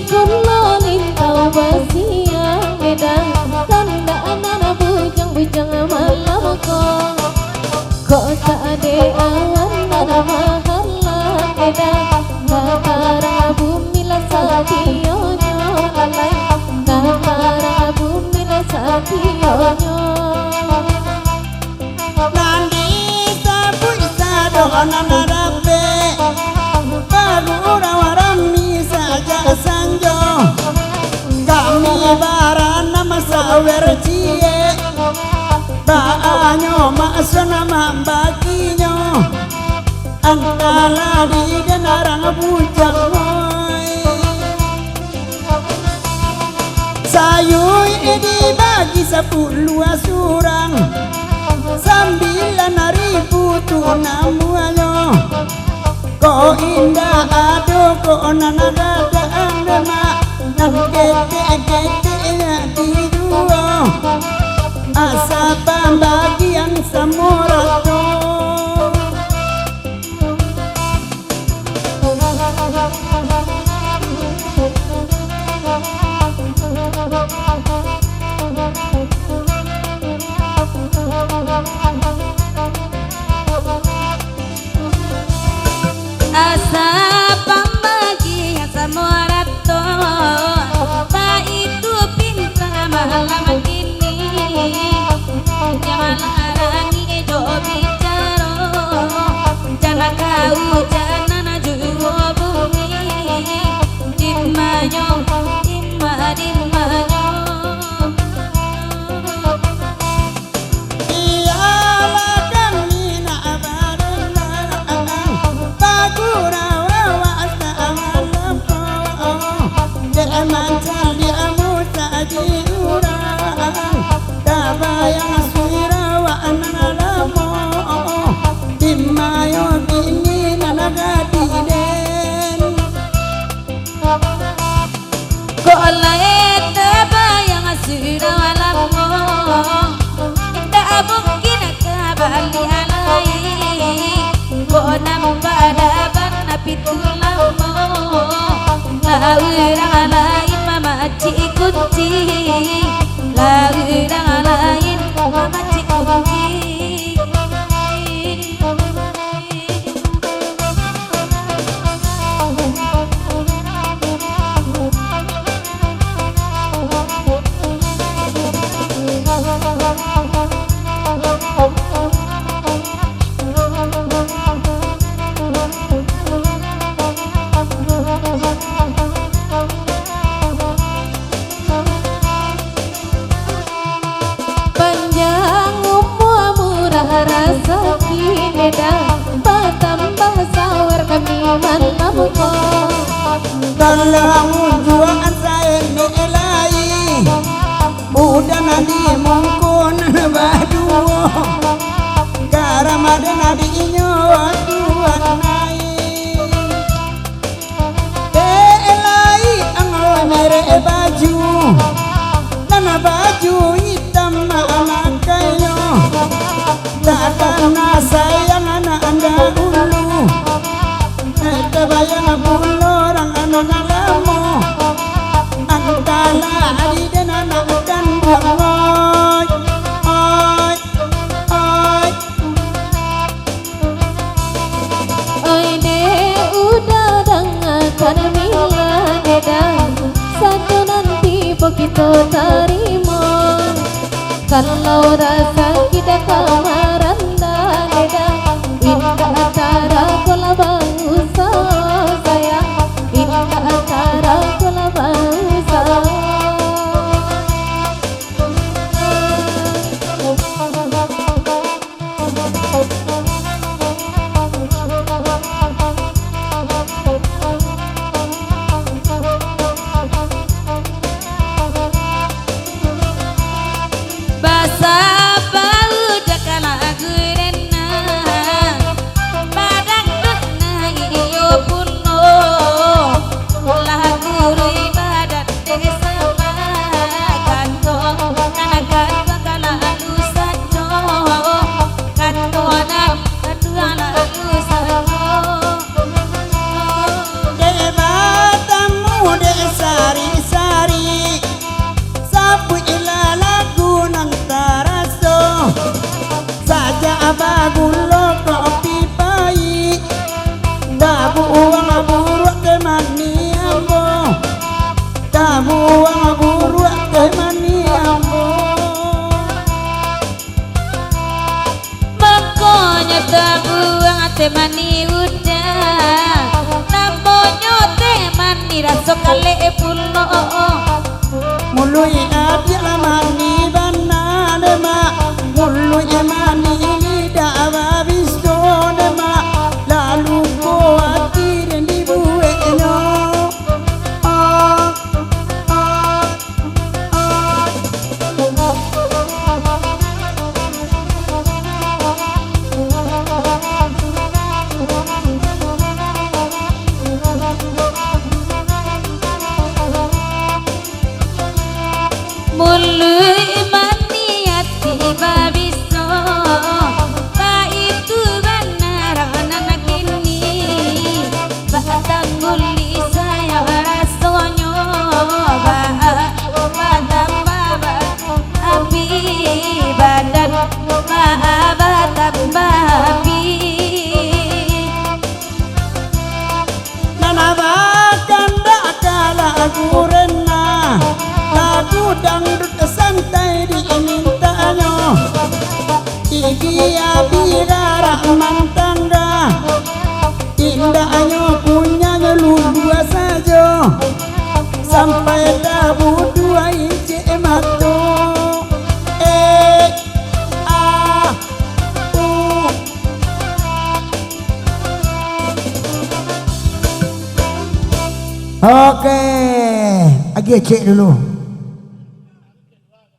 pulau lintau basiang medang tanda anak bujang-bujang malam kok saade awan nana mahalang medang kakarang bumi lasatiyonyo lalai kakarang bumi lasatiyonyo nandi sabu isado nanarabe bagura warami saja sanjo kami barana masawer cie baanyo masona mambakinyo angkala di denarang bujang moy sayui dibagi 10 asurang 9.000 tunamuanyo ko indah aduh ko nanagada andama nang kete ya tiduo asa pambagian samurato asa pambagian samurato pa itu bintang malam ini jangan harangi jo bicara jangan kau jangan juo bumi dimmanyo dimmanyo iyalah kami nak barena bagura wawa samalam dia mancal dia muta diurang kabayang suirawa analamo dimayo bini nanagadiden kok lain bayang sudah walamo tak mungkin kembali alai kok nampak dapat napi tulamo laurang lain mama cik kunci laurang lain mama cik kunci panjang umur murah rasa kinedang batambah sawar kami malam dalam juaan saya nelai udah nadi mongkon baduo garamade nadi inyo tuan nai elai angol mere baju nana baju hitam mamakanyo takana sayang anak anda dulu eta bayang bulorang anu ngalamo antala adi dan anak dan bangoy oi oi oi de udah dengarkan mila dedang satu nanti begitu terima kalau rasa kita kamaran dan dedang indah acara kola bangsa sayang indah acara kola bangsa basa bau dakala gurena padang buru teh mani ambo. Makanya tabuang temani udah Namonyo temani rasa kale pulo Mului adi mani bana dema, mului mani lidah babisto dema, lalu ko ati di buenyo. Mului mani hati babiso Tak itu benar anak ini Batang guli saya rasonyo Batang baba api Badan batang babi Nanabakan dak lagu rena, lagu dangdut santai dimintanyo. Iki abirara mantangga, indahnya punya dua saja. Sampai tabu dua inci matu. Oke, lagi cek dulu.